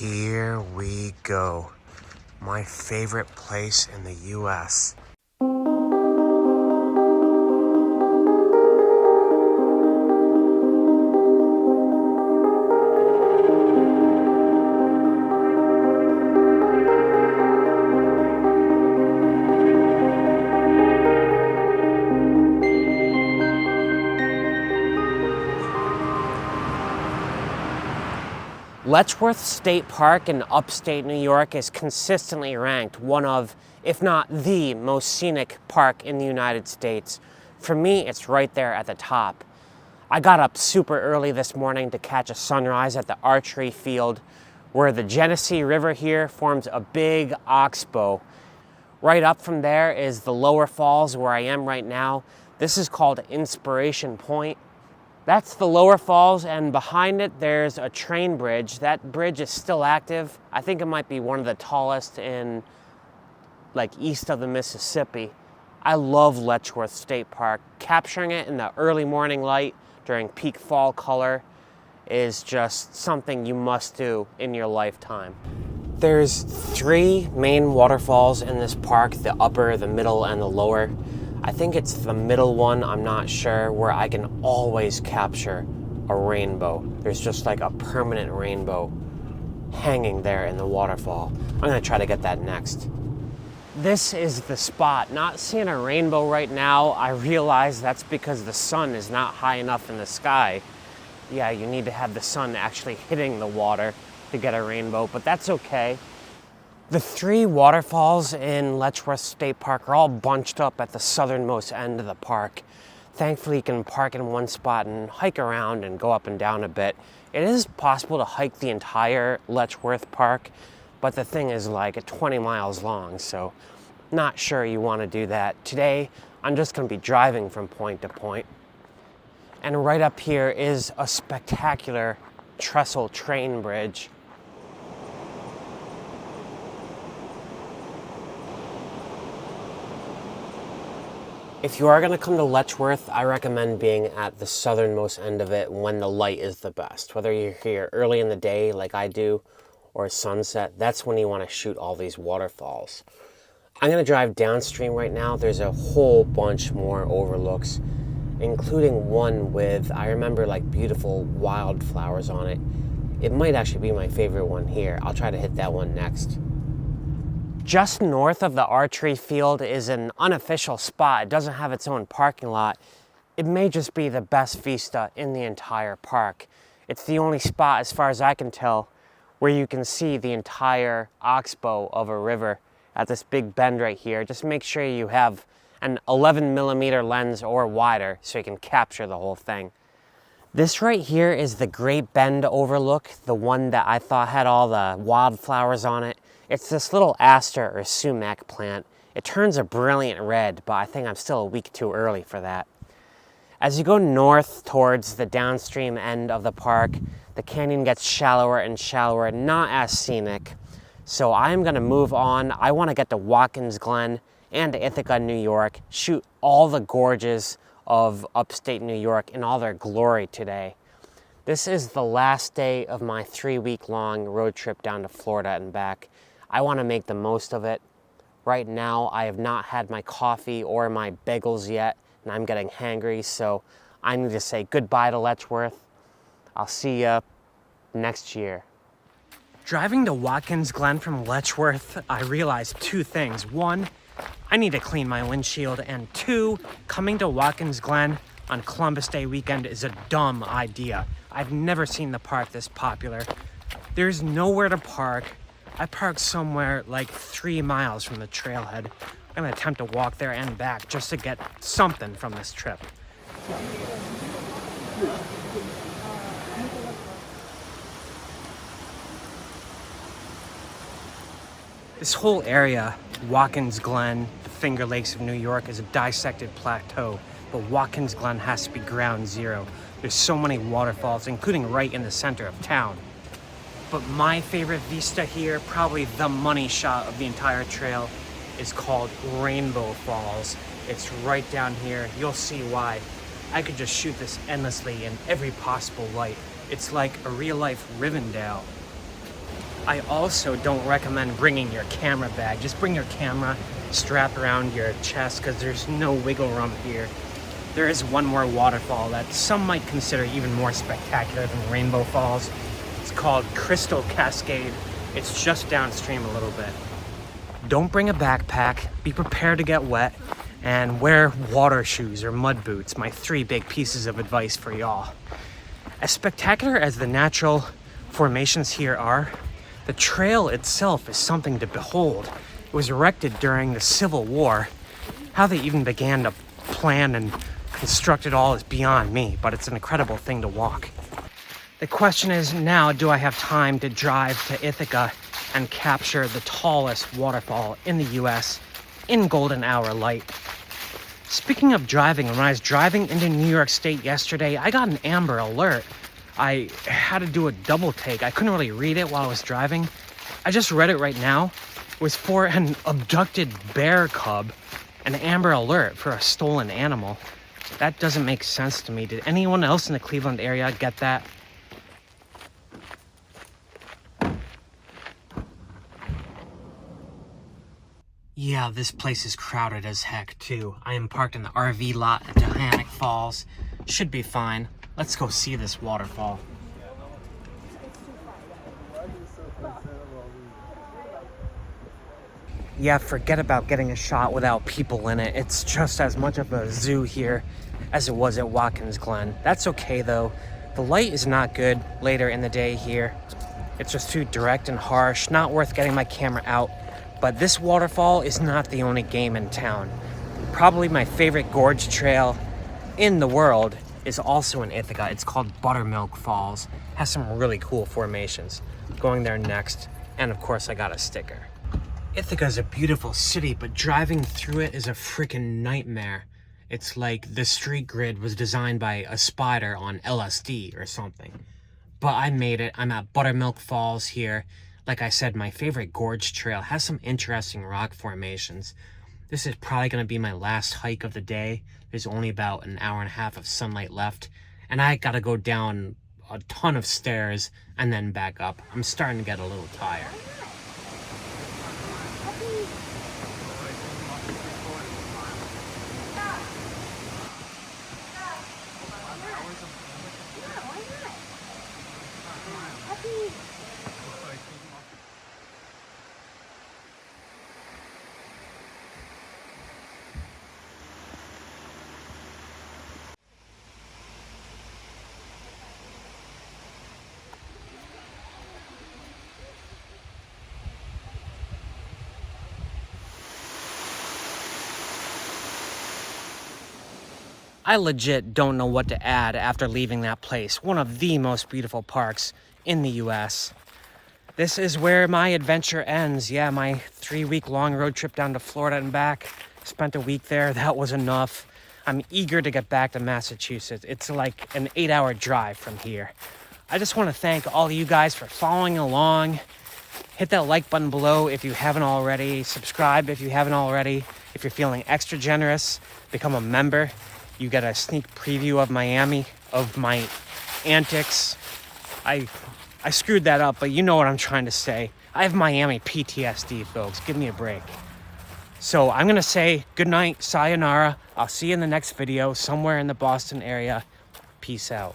Here we go. My favorite place in the US. Letchworth State Park in upstate New York is consistently ranked one of, if not the most scenic park in the United States. For me, it's right there at the top. I got up super early this morning to catch a sunrise at the archery field where the Genesee River here forms a big oxbow. Right up from there is the Lower Falls where I am right now. This is called Inspiration Point. That's the Lower Falls, and behind it there's a train bridge. That bridge is still active. I think it might be one of the tallest in east of the Mississippi. I love Letchworth State Park. Capturing it in the early morning light during peak fall color is just something you must do in your lifetime. There's 3 main waterfalls in this park, the upper, the middle, and the lower. I think it's the middle one, I'm not sure, where I can always capture a rainbow. There's just like a permanent rainbow hanging there in the waterfall. I'm gonna try to get that next. This is the spot. Not seeing a rainbow right now. I realize that's because the sun is not high enough in the sky. Yeah, you need to have the sun actually hitting the water to get a rainbow, but that's okay. The 3 waterfalls in Letchworth State Park are all bunched up at the southernmost end of the park. Thankfully, you can park in one spot and hike around and go up and down a bit. It is possible to hike the entire Letchworth Park, but the thing is 20 miles long, so not sure you want to do that. Today, I'm just going to be driving from point to point. And right up here is a spectacular trestle train bridge. If you are going to come to Letchworth, I recommend being at the southernmost end of it when the light is the best. Whether you're here early in the day like I do, or sunset, that's when you want to shoot all these waterfalls. I'm going to drive downstream right now. There's a whole bunch more overlooks, including one with, I remember, beautiful wildflowers on it. It might actually be my favorite one here. I'll try to hit that one next. Just north of the archery field is an unofficial spot. It doesn't have its own parking lot. It may just be the best vista in the entire park. It's the only spot, as far as I can tell, where you can see the entire oxbow of a river at this big bend right here. Just make sure you have an 11mm lens or wider so you can capture the whole thing. This right here is the Great Bend Overlook, the one that I thought had all the wildflowers on it. It's this little aster or sumac plant. It turns a brilliant red, but I think I'm still a week too early for that. As you go north towards the downstream end of the park, the canyon gets shallower and shallower, not as scenic. So I'm gonna move on. I wanna get to Watkins Glen and Ithaca, New York, shoot all the gorges of upstate New York in all their glory today. This is the last day of my 3-week-long road trip down to Florida and back. I want to make the most of it. Right now, I have not had my coffee or my bagels yet, and I'm getting hangry, so I need to say goodbye to Letchworth. I'll see you next year. Driving to Watkins Glen from Letchworth, I realized 2 things. 1, I need to clean my windshield, and 2, coming to Watkins Glen on Columbus Day weekend is a dumb idea. I've never seen the park this popular. There's nowhere to park. I parked somewhere 3 miles from the trailhead. I'm gonna attempt to walk there and back just to get something from this trip. This whole area, Watkins Glen, the Finger Lakes of New York, is a dissected plateau, but Watkins Glen has to be ground zero. There's so many waterfalls, including right in the center of town. But my favorite vista here, probably the money shot of the entire trail, is called Rainbow Falls. It's right down here. You'll see why. I could just shoot this endlessly in every possible light. It's like a real-life Rivendell. I also don't recommend bringing your camera bag. Just bring your camera strapped around your chest because there's no wiggle room here. There is one more waterfall that some might consider even more spectacular than Rainbow Falls. It's called Crystal Cascade. It's just downstream a little bit. Don't bring a backpack, be prepared to get wet, and wear water shoes or mud boots. My 3 big pieces of advice for y'all. As spectacular as the natural formations here are, the trail itself is something to behold. It was erected during the Civil War. How they even began to plan and construct it all is beyond me, but it's an incredible thing to walk. The question is now, do I have time to drive to Ithaca and capture the tallest waterfall in the US in golden hour light? Speaking of driving, when I was driving into New York State yesterday, I got an Amber Alert. I had to do a double take. I couldn't really read it while I was driving. I just read it right now. It was for an abducted bear cub, an Amber Alert for a stolen animal. That doesn't make sense to me. Did anyone else in the Cleveland area get that? Yeah, this place is crowded as heck, too. I am parked in the RV lot at Janic Falls. Should be fine. Let's go see this waterfall. Yeah, forget about getting a shot without people in it. It's just as much of a zoo here as it was at Watkins Glen. That's okay, though. The light is not good later in the day here. It's just too direct and harsh. Not worth getting my camera out. But this waterfall is not the only game in town. Probably my favorite gorge trail in the world is also in Ithaca. It's called Buttermilk Falls. Has some really cool formations. Going there next. And of course I got a sticker. Ithaca is a beautiful city, but driving through it is a freaking nightmare. It's like the street grid was designed by a spider on LSD or something. But I made it. I'm at Buttermilk Falls here. Like I said, my favorite gorge trail has some interesting rock formations. This is probably going to be my last hike of the day. There's only about an hour and a half of sunlight left. And I got to go down a ton of stairs and then back up. I'm starting to get a little tired. I legit don't know what to add after leaving that place. One of the most beautiful parks in the US. This is where my adventure ends. Yeah, my 3-week-long road trip down to Florida and back. Spent a week there. That was enough. I'm eager to get back to Massachusetts. It's like an 8-hour drive from here. I just want to thank all of you guys for following along. Hit that like button below if you haven't already. Subscribe if you haven't already. If you're feeling extra generous, become a member. You get a sneak preview of Miami, of my antics. I screwed that up, but you know what I'm trying to say. I have Miami PTSD, folks. Give me a break. So I'm going to say good night, sayonara. I'll see you in the next video somewhere in the Boston area. Peace out.